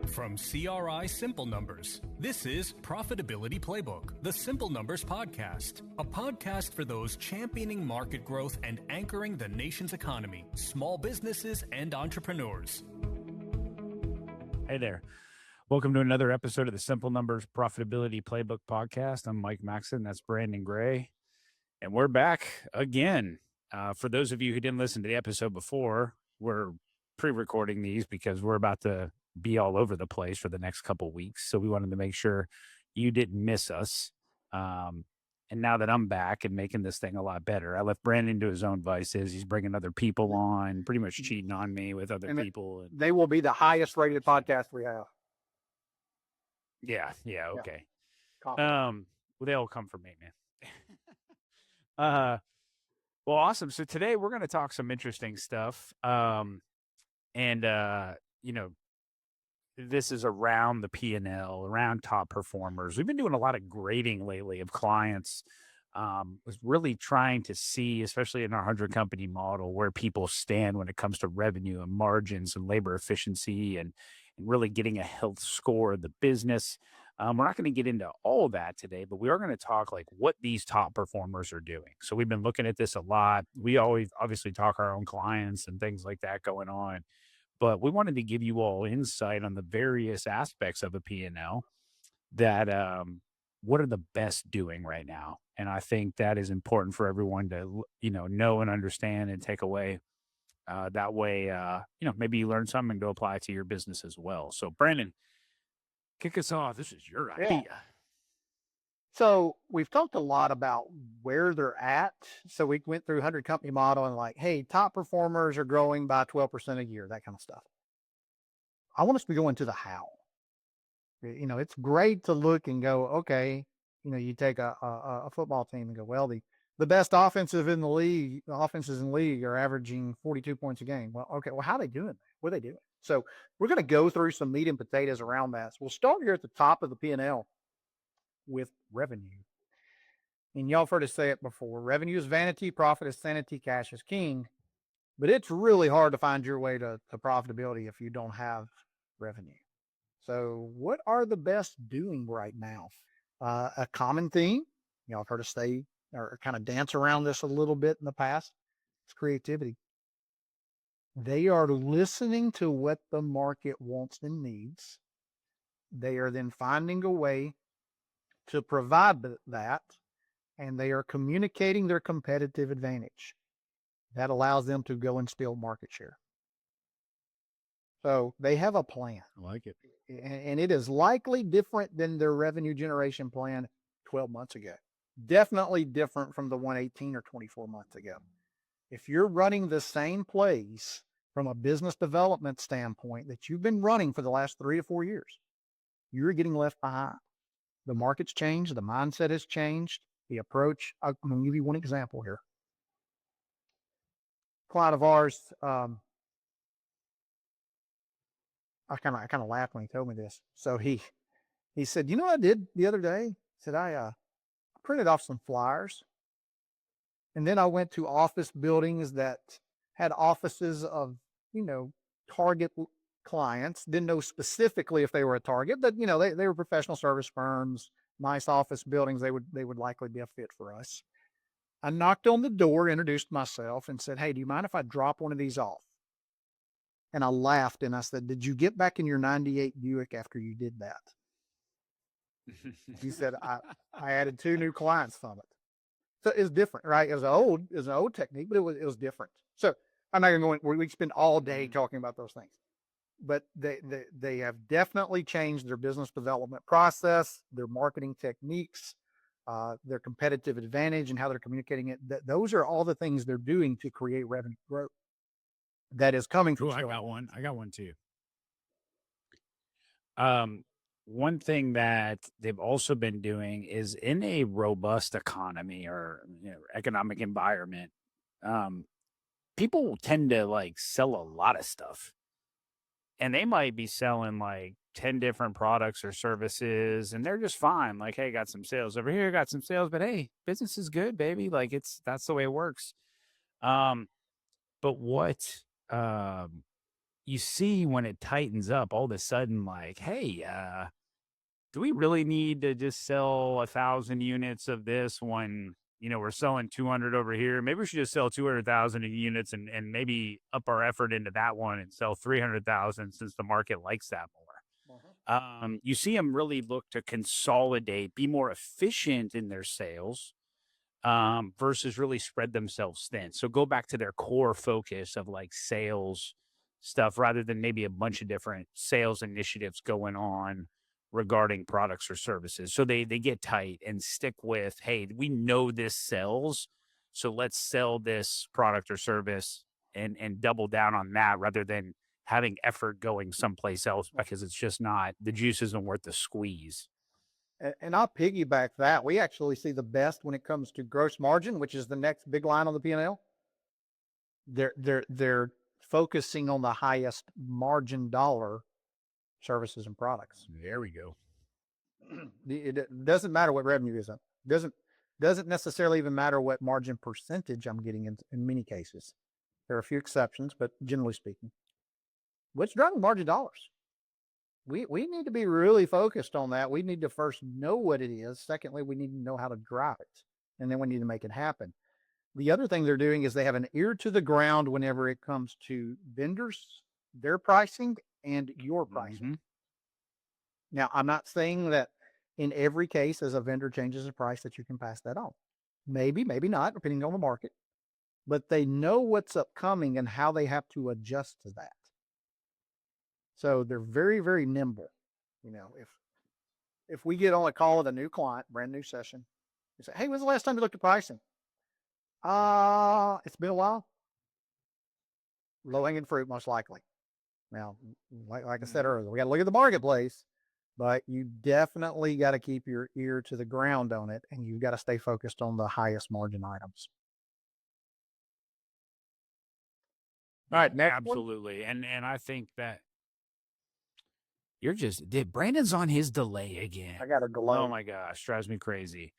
From CRI Simple Numbers, this is Profitability Playbook, the Simple Numbers Podcast, a podcast for those championing market growth and anchoring the nation's economy, small businesses, and entrepreneurs. Hey there. Welcome to another episode of the Simple Numbers Profitability Playbook Podcast. I'm Mike Maxson. That's Brandon Gray. And we're back again. For those of you who didn't listen to the episode before, we're pre-recording these because we're about to be all over the place for the next couple of weeks. So we wanted to make sure you didn't miss us. And now that I'm back and making this thing a lot better, I left Brandon to his own vices. He's bringing other people on, pretty much cheating on me with other people. They will be the highest rated podcast we have. Yeah, okay. Confident. Well, they all come from me, man. Well, awesome. So today we're going to talk some interesting stuff. This is around the P&L, around top performers. We've been doing a lot of grading lately of clients. Was really trying to see, especially in our 100 company model, where people stand when it comes to revenue and margins and labor efficiency and really getting a health score of the business. We're not going to get into all that today, but we are going to talk like what these top performers are doing. So we've been looking at this a lot. We always obviously talk our own clients and things like that going on, but we wanted to give you all insight on the various aspects of a P&L that, what are the best doing right now? And I think that is important for everyone to, know and understand and take away. That way, maybe you learn something and go apply it to your business as well. So Brandon, kick us off. This is your idea. So we've talked a lot about where they're at. So we went through 100 company model and like, hey, top performers are growing by 12% a year, that kind of stuff. I want us to go into the how. It's great to look and go, okay, you take a football team and go, well, the best offenses in the league are averaging 42 points a game. Well, okay, how are they doing that? What are they doing? So we're going to go through some meat and potatoes around that. So we'll start here at the top of the P&L with revenue. And y'all have heard us say it before. Revenue is vanity, profit is sanity, cash is king. But it's really hard to find your way to profitability if you don't have revenue. So what are the best doing right now? A common theme, y'all have heard us say or kind of dance around this a little bit in the past, it's creativity. They are listening to what the market wants and needs. They are then finding a way to provide that, and they are communicating their competitive advantage. That allows them to go and steal market share. So they have a plan. I like it. And it is likely different than their revenue generation plan 12 months ago. Definitely different from the one 18 or 24 months ago. If you're running the same plays from a business development standpoint that you've been running for the last 3 to 4 years, you're getting left behind. The market's changed. The mindset has changed. The approach, I'm going to give you one example here. A client of ours, I kind of laughed when he told me this. So he said, you know what I did the other day? He said, I printed off some flyers. And then I went to office buildings that had offices of, target clients. Didn't know specifically if they were a target, but, they were professional service firms, nice office buildings. They would likely be a fit for us. I knocked on the door, introduced myself, and said, hey, do you mind if I drop one of these off? And I laughed and I said, did you get back in your 98 Buick after you did that? He said, I added 2 new clients from it. So it's different, right? It was an old technique, but it was different. So I'm not going to go in, we spend all day talking about those things, but they have definitely changed their business development process, their marketing techniques, their competitive advantage and how they're communicating it. Those are all the things they're doing to create revenue growth. That is coming from. Cool. I got one too. One thing that they've also been doing is in a robust economy or economic environment, people tend to like sell a lot of stuff, and they might be selling like 10 different products or services, and they're just fine. Like, hey, got some sales over here, got some sales, but hey, business is good, baby. Like that's the way it works. But what you see when it tightens up all of a sudden, like, hey, do we really need to just sell 1,000 units of this when, we're selling 200 over here? Maybe we should just sell 200,000 units and maybe up our effort into that one and sell 300,000 since the market likes that more. You see them really look to consolidate, be more efficient in their sales, versus really spread themselves thin. So go back to their core focus of like sales stuff rather than maybe a bunch of different sales initiatives going on regarding products or services. So they get tight and stick with, hey, we know this sells, so let's sell this product or service and double down on that rather than having effort going someplace else because it's just not the juice isn't worth the squeeze. And I'll piggyback that. We actually see the best when it comes to gross margin, which is the next big line on the P&L. They're focusing on the highest margin dollar services and products. There we go. It doesn't matter what revenue is. Doesn't necessarily even matter what margin percentage I'm getting in many cases. There are a few exceptions, but generally speaking, what's driving margin dollars? We need to be really focused on that. We need to first know what it is. Secondly, we need to know how to drive it. And then we need to make it happen. The other thing they're doing is they have an ear to the ground whenever it comes to vendors, their pricing, and your pricing. Mm-hmm. Now, I'm not saying that in every case, as a vendor changes the price, that you can pass that on. Maybe, maybe not, depending on the market. But they know what's upcoming and how they have to adjust to that. So they're very, very nimble. If we get on a call with a new client, brand new session, we say, hey, when's the last time you looked at pricing? It's been a while. Low hanging fruit, most likely. Now, like I said earlier, we got to look at the marketplace, but you definitely got to keep your ear to the ground on it, and you've got to stay focused on the highest margin items. All right, next absolutely. And I think that Brandon's on his delay again. I got a delay. Oh my gosh, drives me crazy.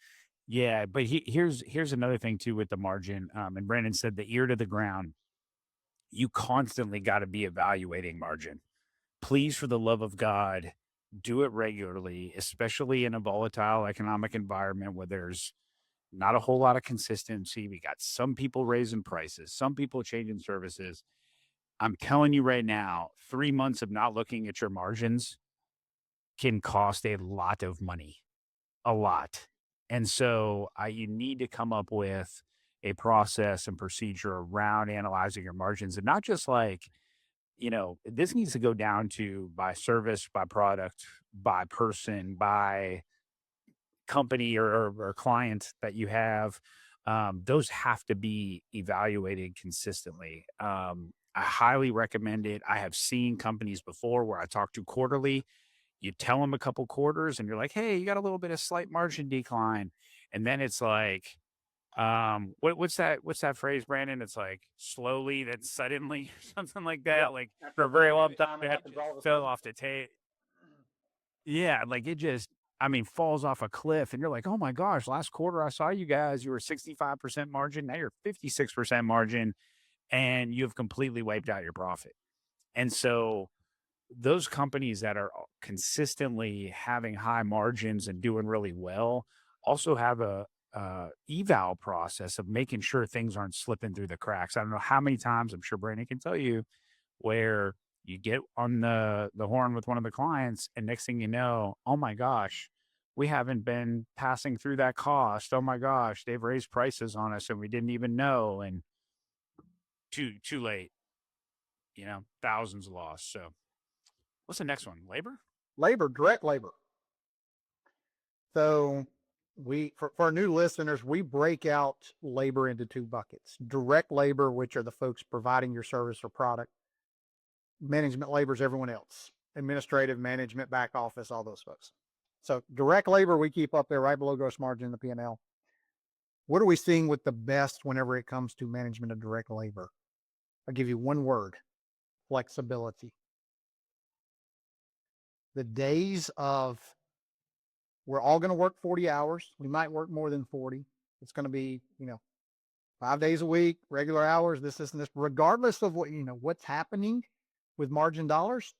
Yeah, but here's another thing too with the margin. And Brandon said the ear to the ground. You constantly got to be evaluating margin. Please, for the love of God, do it regularly, especially in a volatile economic environment where there's not a whole lot of consistency. We got some people raising prices, some people changing services. I'm telling you right now, 3 months of not looking at your margins can cost a lot of money, a lot. And so you need to come up with a process and procedure around analyzing your margins and not just like, this needs to go down to by service, by product, by person, by company or client that you have. Those have to be evaluated consistently. I highly recommend it. I have seen companies before where I talk to quarterly. You tell them a couple quarters and you're like, hey, you got a little bit of slight margin decline. And then it's like, what's that phrase, Brandon? It's like slowly, then suddenly, something like that. Yeah. Like for a very long time, it fell off the tape. Yeah, like it just, falls off a cliff. And you're like, oh my gosh, last quarter I saw you guys, you were 65% margin. Now you're 56% margin. And you've completely wiped out your profit. And so those companies that are consistently having high margins and doing really well also have a eval process of making sure things aren't slipping through the cracks. I don't know how many times, I'm sure Brandon can tell you, where you get on the horn with one of the clients and next thing you know, oh my gosh, we haven't been passing through that cost. Oh my gosh, they've raised prices on us and we didn't even know. And too late, thousands lost. So what's the next one? Labor, direct labor. So for our new listeners, we break out labor into 2 buckets: direct labor, which are the folks providing your service or product; management labor is everyone else: administrative, management, back office, all those folks. So direct labor, we keep up there right below gross margin in the P&L. What are we seeing with the best whenever it comes to management of direct labor? I'll give you one word: flexibility. The days of we're all going to work 40 hours. We might work more than 40. It's going to be, 5 days a week, regular hours, this, and this, regardless of what's happening. with margin dollars,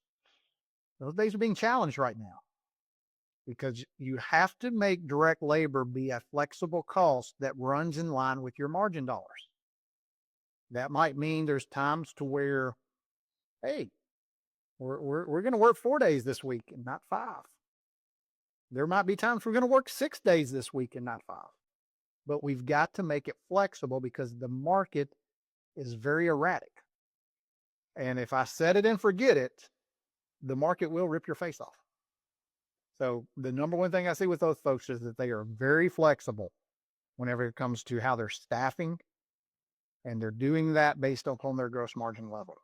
those days are being challenged right now because you have to make direct labor be a flexible cost that runs in line with your margin dollars. That might mean there's times to where, hey, we're going to work 4 days this week and not 5. There might be times we're going to work 6 days this week and not 5. But we've got to make it flexible because the market is very erratic. And if I set it and forget it, the market will rip your face off. So the number one thing I see with those folks is that they are very flexible whenever it comes to how they're staffing, and they're doing that based upon their gross margin level.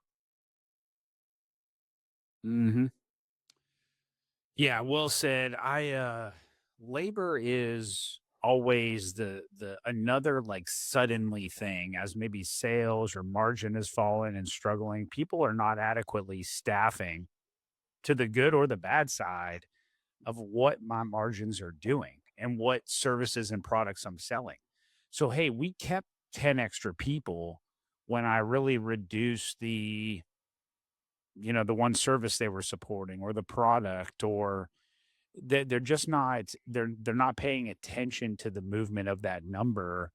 Mm-hmm. Yeah, well said. Labor is always the another like suddenly thing as maybe sales or margin has fallen and struggling. People are not adequately staffing to the good or the bad side of what my margins are doing and what services and products I'm selling. So, hey, we kept 10 extra people when I really reduced the one service they were supporting or the product, or they're just not they're not paying attention to the movement of that number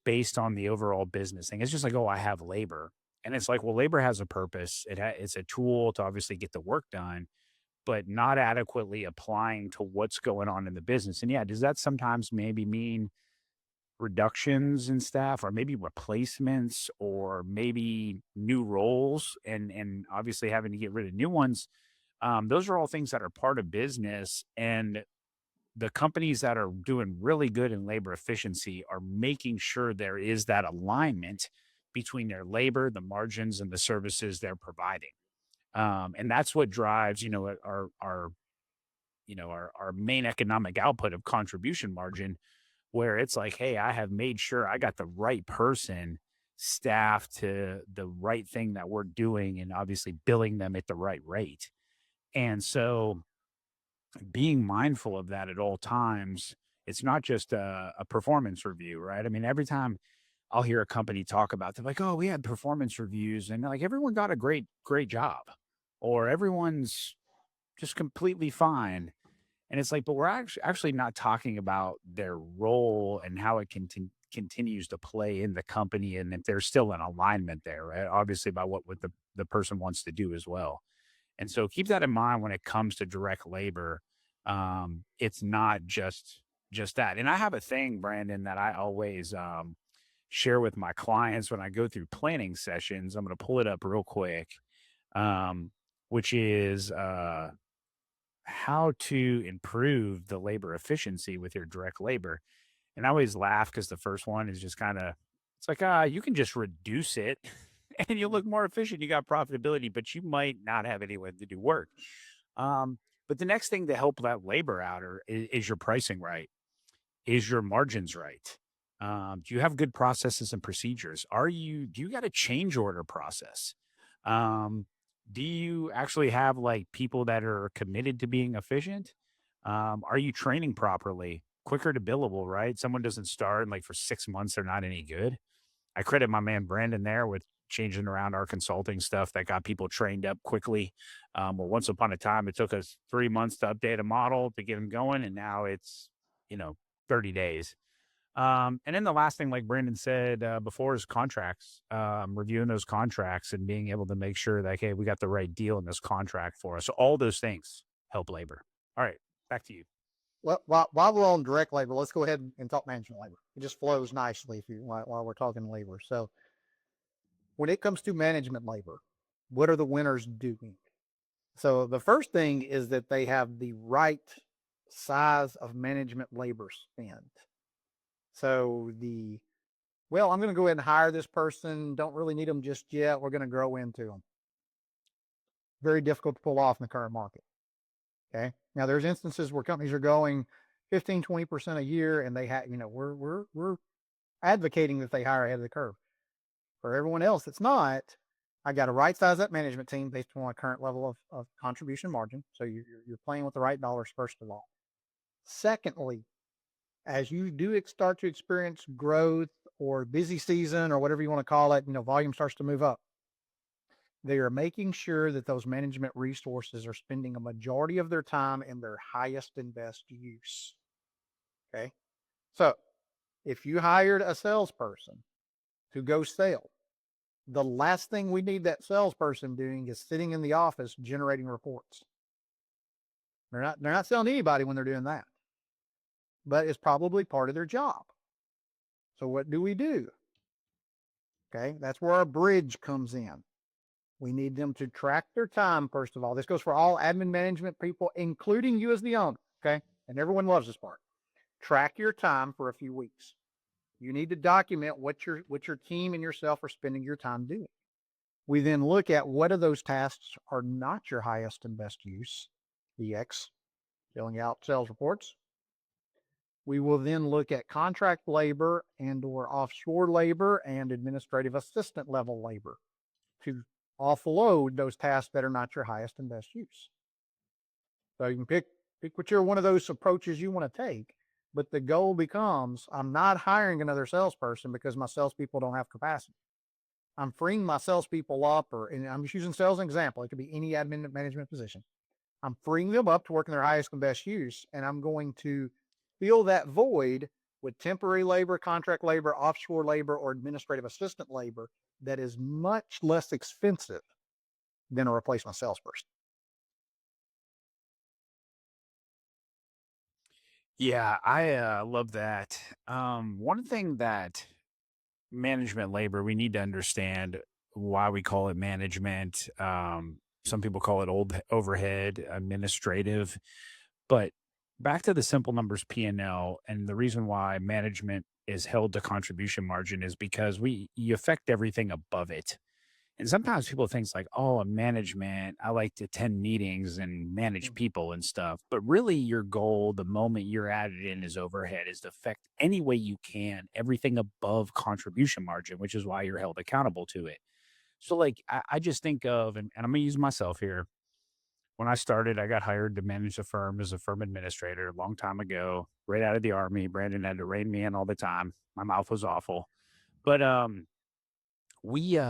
based on the overall business thing. It's just like, oh, I have labor. And it's like, well, labor has a purpose. It's a tool to obviously get the work done, but not adequately applying to what's going on in the business. And yeah, does that sometimes maybe mean reductions in staff or maybe replacements or maybe new roles and obviously having to get rid of new ones? Those are all things that are part of business. And the companies that are doing really good in labor efficiency are making sure there is that alignment between their labor, the margins, and the services they're providing. And that's what drives, our main economic output of contribution margin, where it's like, hey, I have made sure I got the right person staffed to the right thing that we're doing and obviously billing them at the right rate. And so being mindful of that at all times, it's not just a performance review, right? I mean, every time I'll hear a company talk about, they're like, oh, we had performance reviews and like everyone got a great job or everyone's just completely fine. And it's like, but we're actually not talking about their role and how it continues to play in the company and if there's still an alignment there, right? Obviously, by what the person wants to do as well. And so keep that in mind when it comes to direct labor. It's not just that. And I have a thing, Brandon, that I always share with my clients when I go through planning sessions. I'm going to pull it up real quick, which is how to improve the labor efficiency with your direct labor. And I always laugh because the first one is just kind of, it's like, you can just reduce it and you look more efficient. You got profitability, but you might not have anyone to do work. But the next thing to help that labor out is your pricing right? Is your margins right? Do you have good processes and procedures? Do you got a change order process? Um, do you actually have like people that are committed to being efficient? Are you training properly? Quicker to billable, right? Someone doesn't start and like for 6 months, they're not any good. I credit my man Brandon there with changing around our consulting stuff that got people trained up quickly. Well, once upon a time, it took us 3 months to update a model to get them going, and now it's you know 30 days. And then the last thing, like Brandon said before, is contracts. Reviewing those contracts and being able to make sure that hey, we got the right deal in this contract for us. So all those things help labor. All right, back to you. Well, while we're on direct labor, let's go ahead and talk management labor. It just flows nicely while we're talking labor. So when it comes to management labor, what are the winners doing? So the first thing is that they have the right size of management labor spend. So I'm going to go ahead and hire this person. Don't really need them just yet. We're going to grow into them. Very difficult to pull off in the current market. Okay. Now there's instances where companies are going 15, 20% a year and they have, we're advocating that they hire ahead of the curve. For everyone else that's not, I got to right size that management team based on a current level of contribution margin. So you're playing with the right dollars, first of all. Secondly, as you do start to experience growth or busy season or whatever you want to call it, volume starts to move up. They are making sure that those management resources are spending a majority of their time in their highest and best use. Okay. So if you hired a salesperson to go sell, the last thing we need that salesperson doing is sitting in the office generating reports. They're not selling to anybody when they're doing that, but it's probably part of their job. So what do? Okay. That's where our bridge comes in. We need them to track their time, first of all. This goes for all admin management people, including you as the owner. Okay. And everyone loves this part. Track your time for a few weeks. You need to document what your team and yourself are spending your time doing. We then look at what of those tasks are not your highest and best use, EX, filling out sales reports. We will then look at contract labor and or offshore labor and administrative assistant level labor to offload those tasks that are not your highest and best use. So you can pick whichever one of those approaches you want to take, but the goal becomes I'm not hiring another salesperson because my salespeople don't have capacity. I'm freeing my salespeople up, and I'm just using sales as an example. It could be any admin management position. I'm freeing them up to work in their highest and best use, and I'm going to fill that void with temporary labor, contract labor, offshore labor, or administrative assistant labor that is much less expensive than a replacement salesperson. Yeah, I love that. One thing that management labor, we need to understand why we call it management. Some people call it old overhead, administrative. But back to the simple numbers P&L, and the reason why management is held to contribution margin is because you affect everything above it. And sometimes people think it's like, oh, a management, I like to attend meetings and manage people and stuff. But really, your goal, the moment you're added in as overhead, is to affect any way you can everything above contribution margin, which is why you're held accountable to it. So, like, I just think of, and I'm going to use myself here. When I started, I got hired to manage a firm as a firm administrator a long time ago, right out of the army. Brandon had to rein me in all the time. My mouth was awful. But we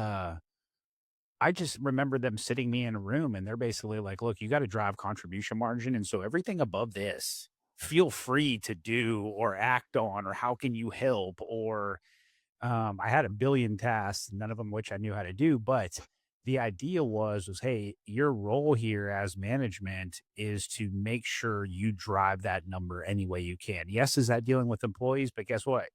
I just remember them sitting me in a room and they're basically like, look, you got to drive contribution margin. And so everything above this, feel free to do or act on, or how can you help? Or I had a billion tasks, none of them which I knew how to do. But the idea was, hey, your role here as management is to make sure you drive that number any way you can. Yes, is that dealing with employees? But guess what?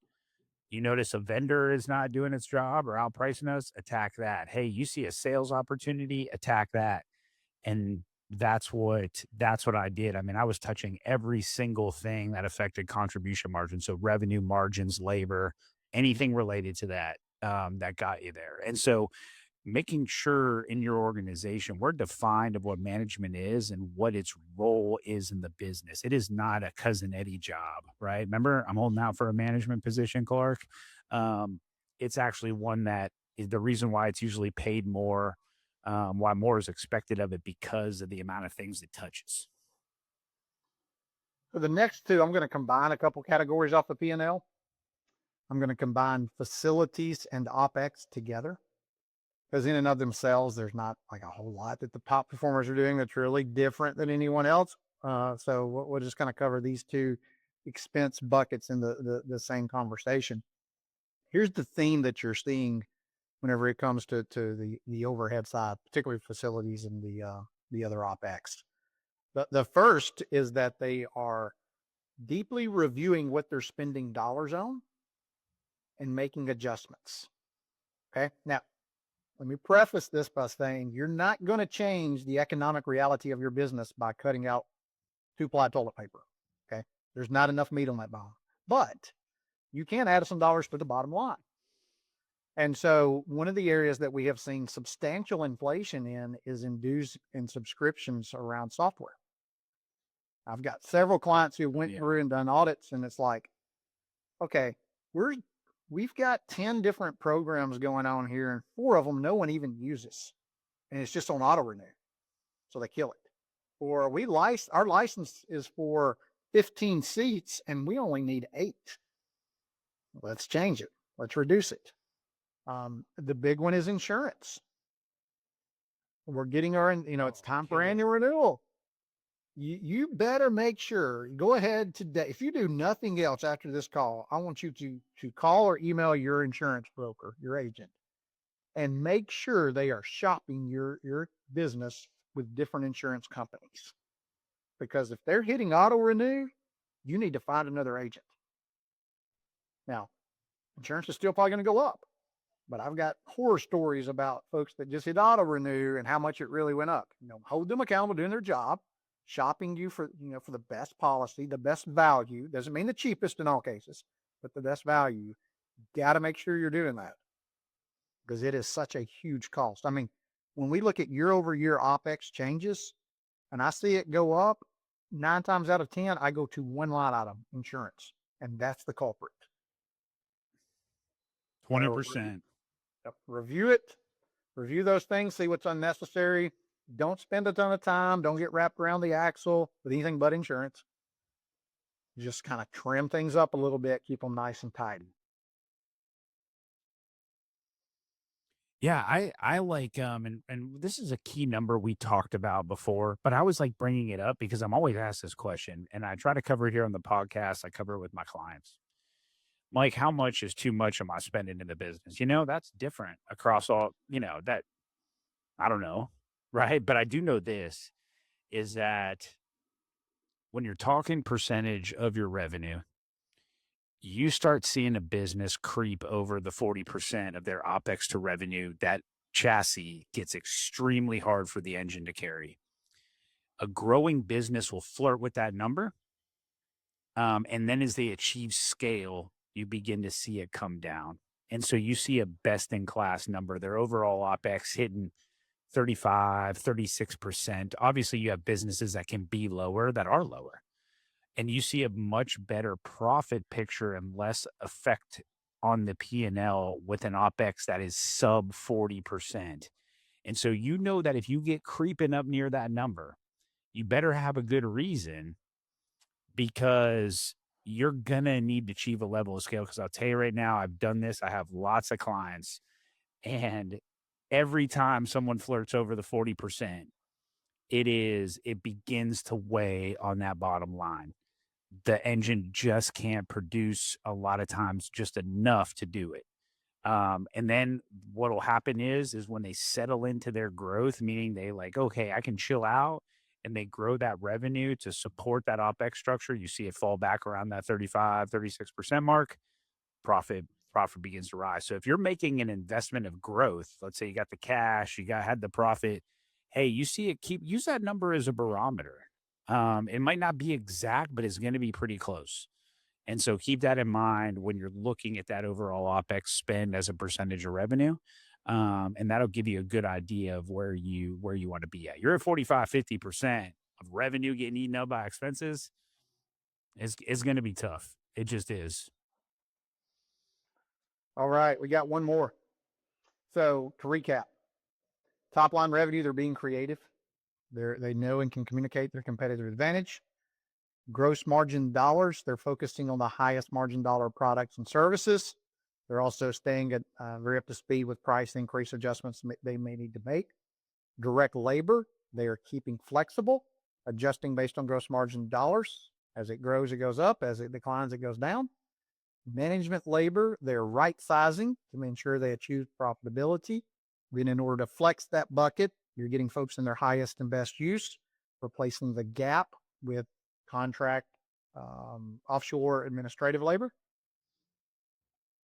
You notice a vendor is not doing its job or outpricing us, attack that. Hey, you see a sales opportunity, attack that. And that's what I did. I mean, I was touching every single thing that affected contribution margin. So revenue margins, labor, anything related to that, that got you there. And so making sure in your organization we're defined of what management is and what its role is in the business. It is not a cousin Eddie job, right? Remember, I'm holding out for a management position, Clark. It's actually one that is the reason why it's usually paid more, why more is expected of it because of the amount of things it touches. So the next two, I'm going to combine a couple categories off the P&L. I'm going to combine facilities and OpEx together, because in and of themselves, there's not like a whole lot that the top performers are doing that's really different than anyone else. So we'll just kind of cover these two expense buckets in the same conversation. Here's the theme that you're seeing whenever it comes to the overhead side, particularly facilities and the other OpEx. The first is that they are deeply reviewing what they're spending dollars on and making adjustments. Okay. Now, let me preface this by saying you're not going to change the economic reality of your business by cutting out 2-ply toilet paper. Okay. There's not enough meat on that bone, but you can add some dollars to the bottom line. And so one of the areas that we have seen substantial inflation in is in dues and subscriptions around software. I've got several clients who went through and done audits, and it's like, okay, we've got 10 different programs going on here, and 4 of them no one even uses, and it's just on auto renew, so they kill it. Or our license is for 15 seats, and we only need 8. Let's change it. Let's reduce it. The big one is insurance. We're getting our, it's time for annual renewal. You better make sure, go ahead today. If you do nothing else after this call, I want you to call or email your insurance broker, your agent, and make sure they are shopping your business with different insurance companies. Because if they're hitting auto renew, you need to find another agent. Now, insurance is still probably going to go up, but I've got horror stories about folks that just hit auto renew and how much it really went up. Hold them accountable doing their job, shopping you for, for the best policy, the best value. Doesn't mean the cheapest in all cases, but the best value. Got to make sure you're doing that because it is such a huge cost. I mean, when we look at year over year OpEx changes and I see it go up, 9 times out of 10, I go to one line item, insurance, and that's the culprit. 20%. Review it, review those things, see what's unnecessary. Don't spend a ton of time. Don't get wrapped around the axle with anything but insurance. Just kind of trim things up a little bit, keep them nice and tidy. Yeah, I like and this is a key number we talked about before, but I was like bringing it up because I'm always asked this question and I try to cover it here on the podcast. I cover it with my clients. Like, how much is too much of my spending in the business? That's different across all, that I don't know, right? But I do know this is that when you're talking percentage of your revenue, you start seeing a business creep over the 40% of their OpEx to revenue, that chassis gets extremely hard for the engine to carry. A growing business will flirt with that number. And then as they achieve scale, you begin to see it come down. And so you see a best in class number, their overall OpEx hitting 35, 36%. Obviously, you have businesses that can be lower, that are lower. And you see a much better profit picture and less effect on the P&L with an OpEx that is sub 40%. And so that if you get creeping up near that number, you better have a good reason because you're going to need to achieve a level of scale. Because I'll tell you right now, I've done this. I have lots of clients. And every time someone flirts over the 40%, it begins to weigh on that bottom line. The engine just can't produce a lot of times just enough to do it. And then what'll happen is when they settle into their growth, meaning they like, okay, I can chill out and they grow that revenue to support that OpEx structure. You see it fall back around that 35, 36% mark, profit begins to rise. So if you're making an investment of growth, let's say you got the cash, had the profit, hey, you see it use that number as a barometer. It might not be exact, but it's going to be pretty close. And so keep that in mind when you're looking at that overall OpEx spend as a percentage of revenue. And that'll give you a good idea of where you want to be at. You're at 45, 50% of revenue getting eaten up by expenses. It's going to be tough. It just is. All right. We got one more. So to recap, top line revenue, they're being creative. They know and can communicate their competitive advantage. Gross margin dollars, they're focusing on the highest margin dollar products and services. They're also staying very up to speed with price increase adjustments they may need to make. Direct labor, they are keeping flexible, adjusting based on gross margin dollars. As it grows, it goes up. As it declines, it goes down. Management labor, they're right sizing to ensure they achieve profitability. Then in order to flex that bucket, you're getting folks in their highest and best use, replacing the gap with contract offshore administrative labor.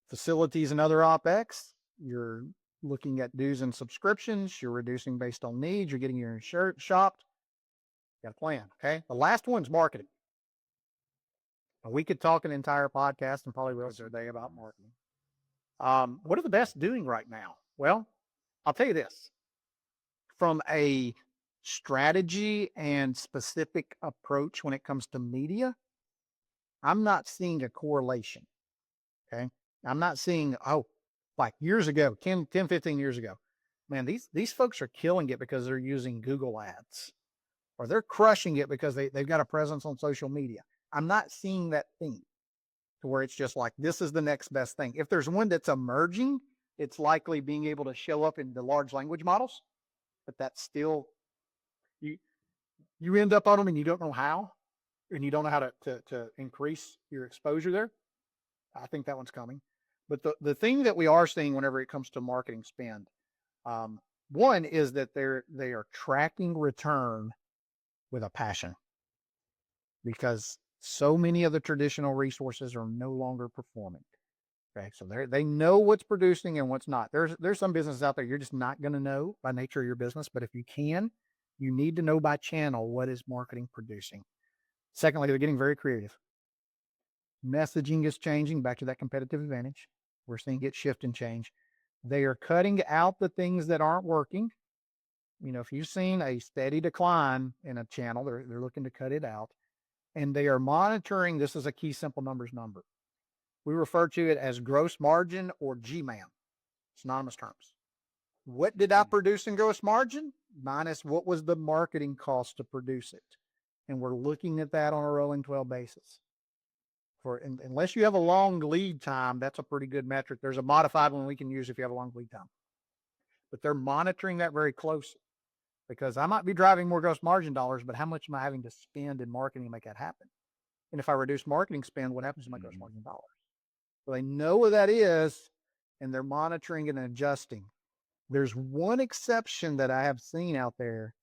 Facilities and other OpEx, you're looking at dues and subscriptions. You're reducing based on needs. You're getting your insurance shopped. You got a plan, okay? The last one's marketing. We could talk an entire podcast and probably will today about marketing. What are the best doing right now? Well, I'll tell you this. From a strategy and specific approach when it comes to media, I'm not seeing a correlation. Okay. I'm not seeing, like years ago, 10, 15 years ago, man, these folks are killing it because they're using Google ads or they're crushing it because they've got a presence on social media. I'm not seeing that thing to where it's just like, this is the next best thing. If there's one that's emerging, it's likely being able to show up in the large language models. but that's still, you end up on them and you don't know how, and you don't know how to increase your exposure there. I think that one's coming. But the thing that we are seeing whenever it comes to marketing spend, one is that they are tracking return with a passion, because so many of the traditional resources are no longer performing. Okay, so they know what's producing and what's not. There's some businesses out there you're just not going to know by nature of your business, but if you can, you need to know by channel what is marketing producing. Secondly, they're getting very creative. Messaging is changing, back to that competitive advantage. We're seeing it shift and change. They are cutting out the things that aren't working. If you've seen a steady decline in a channel, they're looking to cut it out. And they are monitoring, this is a key simple numbers number. We refer to it as gross margin or GMAM, synonymous terms. What did I produce in gross margin? Minus what was the marketing cost to produce it. And we're looking at that on a rolling 12 basis. Unless you have a long lead time, that's a pretty good metric. There's a modified one we can use if you have a long lead time. But they're monitoring that very closely, because I might be driving more gross margin dollars, but how much am I having to spend in marketing to make that happen? And if I reduce marketing spend, what happens to my gross margin dollars? So they know what that is, and they're monitoring and adjusting. There's one exception that I have seen out there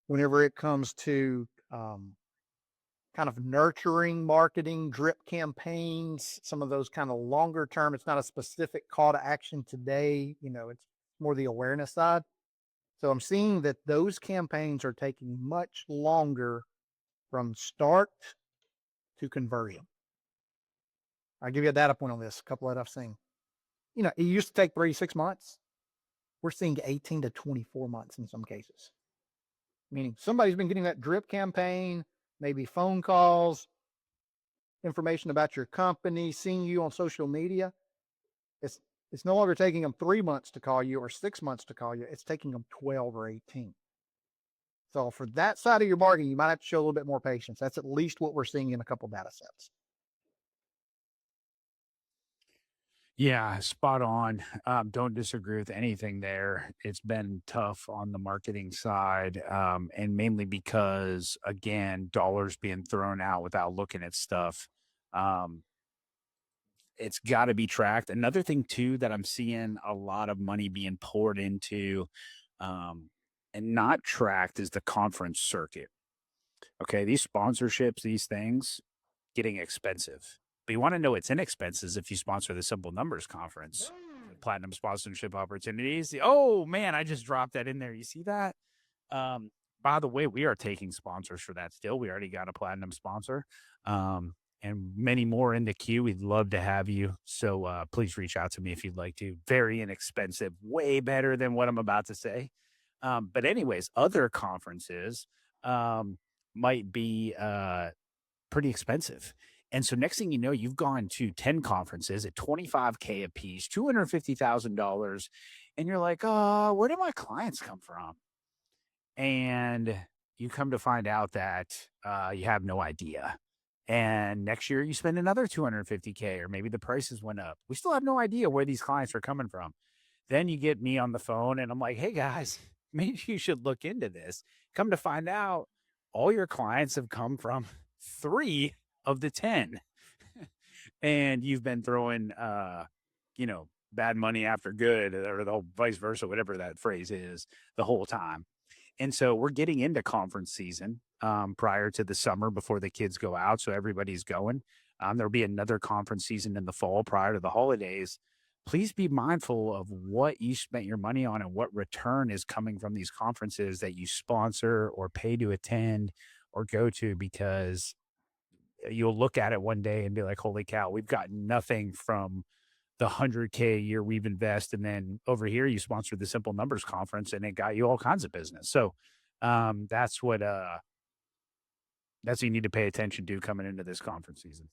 whenever it comes to kind of nurturing marketing, drip campaigns, some of those kind of longer term. It's not a specific call to action today. It's more the awareness side. So I'm seeing that those campaigns are taking much longer from start to conversion. I'll give you a data point on this, a couple that I've seen. It used to take 3 to 6 months. We're seeing 18 to 24 months in some cases. Meaning somebody's been getting that drip campaign, maybe phone calls, information about your company, seeing you on social media. It's no longer taking them 3 months to call you or 6 months to call you. It's taking them 12 or 18. So for that side of your bargain, you might have to show a little bit more patience. That's at least what we're seeing in a couple data sets. Yeah, spot on. Don't disagree with anything there. It's been tough on the marketing side, and mainly because, again, dollars being thrown out without looking at stuff. Um, it's got to be tracked. Another thing too that I'm seeing a lot of money being poured into, and not tracked, is the conference circuit. Okay, these sponsorships, these things, getting expensive. But you want to know it's inexpensive if you sponsor the Simple Numbers Conference. Platinum sponsorship opportunities. Oh man, I just dropped that in there. You see that? By the way, we are taking sponsors for that still. We already got a platinum sponsor. And many more in the queue. We'd love to have you. So please reach out to me if you'd like to. Very inexpensive, way better than what I'm about to say. But anyways, other conferences might be pretty expensive. And so next thing you know, you've gone to 10 conferences at $25K a piece, $250,000. And you're like, oh, where do my clients come from? And you come to find out that you have no idea. And next year you spend another 250K, or maybe the prices went up. We still have no idea where these clients are coming from. Then you get me on the phone and I'm like, hey guys, maybe you should look into this. Come to find out, all your clients have come from 3 of the 10. And you've been throwing, bad money after good, or the vice versa, whatever that phrase is, the whole time. And so we're getting into conference season prior to the summer before the kids go out. So everybody's going. There'll be another conference season in the fall prior to the holidays. Please be mindful of what you spent your money on and what return is coming from these conferences that you sponsor or pay to attend or go to, because you'll look at it one day and be like, holy cow, we've got nothing from the 100K a year we've invested. And then over here, you sponsored the Simple Numbers Conference and it got you all kinds of business. So that's what you need to pay attention to coming into this conference season.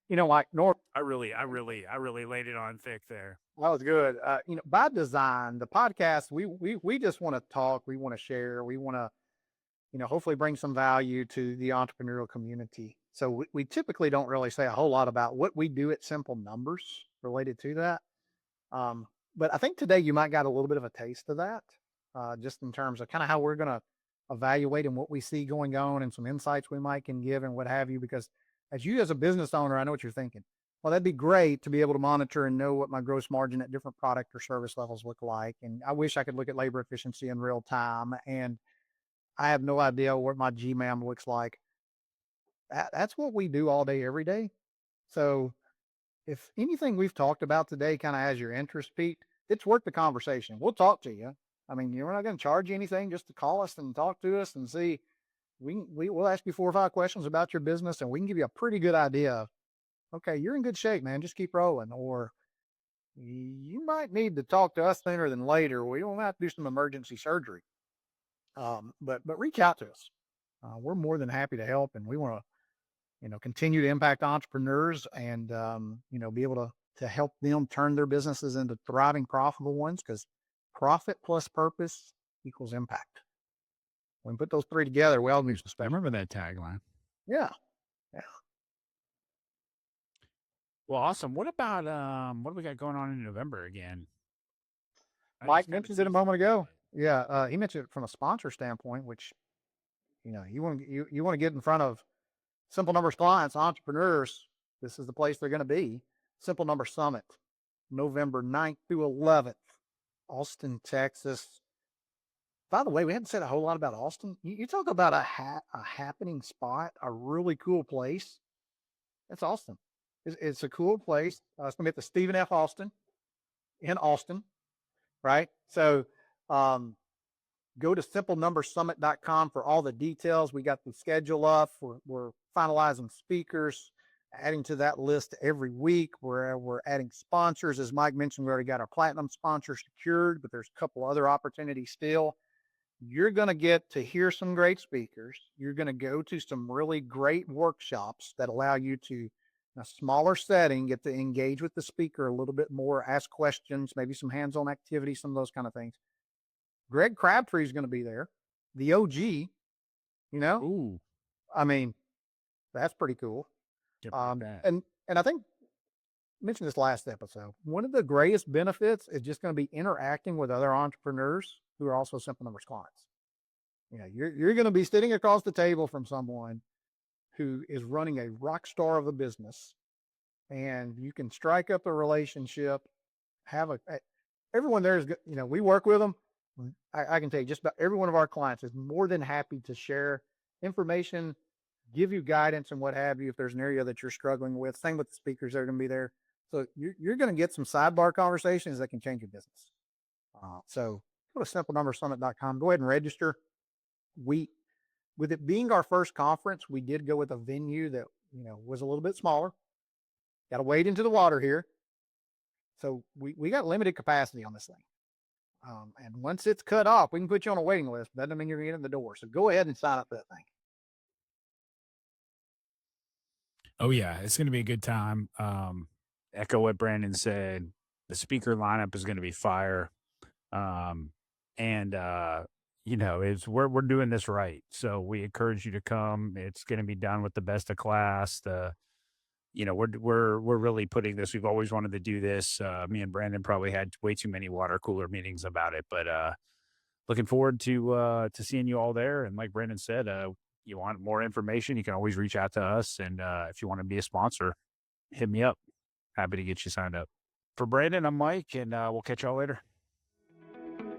Like North. I really laid it on thick there. That was good. By design, the podcast, we just want to talk. We want to share. We want to, hopefully bring some value to the entrepreneurial community. So we typically don't really say a whole lot about what we do at Simple Numbers related to that. But I think today you might got a little bit of a taste of that. just in terms of kind of how we're going to evaluate and what we see going on and some insights we might can give and what have you. Because as you as a business owner, I know what you're thinking. Well, that'd be great to be able to monitor and know what my gross margin at different product or service levels look like. And I wish I could look at labor efficiency in real time. And I have no idea what my GMAM looks like. That's what we do all day, every day. So if anything we've talked about today kind of has your interest peaked, it's worth the conversation. We'll talk to you. I mean, you're not going to charge you anything just to call us and talk to us and see. We'll ask you 4 or 5 questions about your business, and we can give you a pretty good idea of, okay, you're in good shape, man. Just keep rolling. Or you might need to talk to us sooner than later. We don't have to do some emergency surgery. But reach out to us. We're more than happy to help, and we want to, continue to impact entrepreneurs and, be able to help them turn their businesses into thriving, profitable ones, because profit plus purpose equals impact. When we put those 3 together, we all lose the I spectrum. remember that tagline. Yeah. Well, awesome. What about what do we got going on in November again? Mike mentioned it a moment ago. Yeah, he mentioned it from a sponsor standpoint, which, you want to get in front of Simple Numbers clients, entrepreneurs. This is the place they're going to be. Simple Number Summit, November 9th through 11th, Austin, Texas. By the way, we haven't said a whole lot about Austin. You talk about a happening spot, a really cool place. That's Austin. It's a cool place. It's going to be at the Stephen F. Austin in Austin, right? So go to simplenumbersummit.com for all the details. We got the schedule up. We're finalizing speakers, adding to that list every week. We're adding sponsors. As Mike mentioned, we already got our platinum sponsor secured, but there's a couple other opportunities still. You're going to get to hear some great speakers. You're going to go to some really great workshops that allow you to, in a smaller setting, get to engage with the speaker a little bit more, ask questions, maybe some hands-on activities, some of those kind of things. Greg Crabtree is going to be there, the OG, Ooh. I mean, that's pretty cool. And I think I mentioned this last episode. One of the greatest benefits is just going to be interacting with other entrepreneurs who are also Simple Numbers clients. You're going to be sitting across the table from someone who is running a rock star of a business, and you can strike up a relationship. Everyone there is, we work with them. I can tell you, just about every one of our clients is more than happy to share information, give you guidance and what have you if there's an area that you're struggling with. Same with the speakers that are going to be there. So you're going to get some sidebar conversations that can change your business. So go to simplenumbersummit.com. Go ahead and register. With it being our first conference, we did go with a venue that was a little bit smaller. Got to wade into the water here. So we got limited capacity on this thing. And once it's cut off, we can put you on a waiting list. That doesn't mean you're going to get in the door. So go ahead and sign up for that thing. Oh yeah, it's going to be a good time. Echo what Brandon said. The speaker lineup is going to be fire. We're doing this right. So we encourage you to come. It's going to be done with the best of class. We're really putting this. We've always wanted to do this. Me and Brandon probably had way too many water cooler meetings about it, but looking forward to seeing you all there. And like Brandon said, you want more information, you can always reach out to us. And if you want to be a sponsor, hit me up. Happy to get you signed up. For Brandon, I'm Mike, and we'll catch y'all later.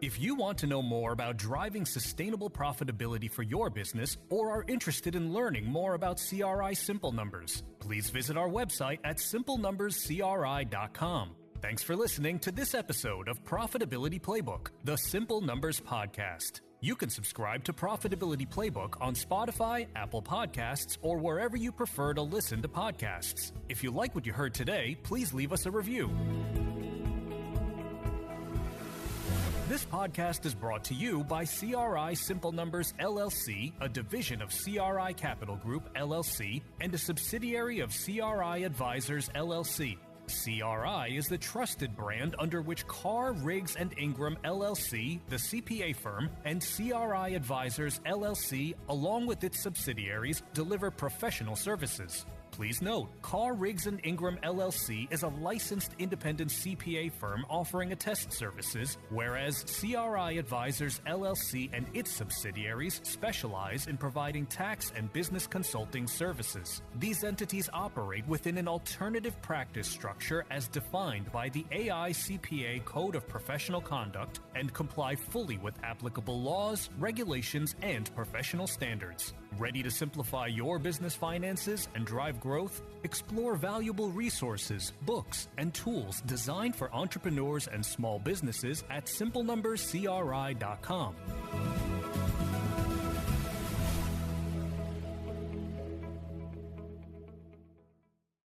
If you want to know more about driving sustainable profitability for your business or are interested in learning more about CRI Simple Numbers, please visit our website at simplenumberscri.com. Thanks for listening to this episode of Profitability Playbook, the Simple Numbers podcast. You can subscribe to Profitability Playbook on Spotify, Apple Podcasts, or wherever you prefer to listen to podcasts. If you like what you heard today, please leave us a review. This podcast is brought to you by CRI Simple Numbers LLC, a division of CRI Capital Group LLC, and a subsidiary of CRI Advisors LLC. CRI is the trusted brand under which Carr, Riggs & Ingram LLC, the CPA firm, and CRI Advisors LLC, along with its subsidiaries, deliver professional services. Please note, Carr, Riggs & Ingram LLC is a licensed independent CPA firm offering attest services, whereas CRI Advisors LLC and its subsidiaries specialize in providing tax and business consulting services. These entities operate within an alternative practice structure as defined by the AICPA Code of Professional Conduct and comply fully with applicable laws, regulations, and professional standards. Ready to simplify your business finances and drive growth? Explore valuable resources, books, and tools designed for entrepreneurs and small businesses at simplenumberscri.com.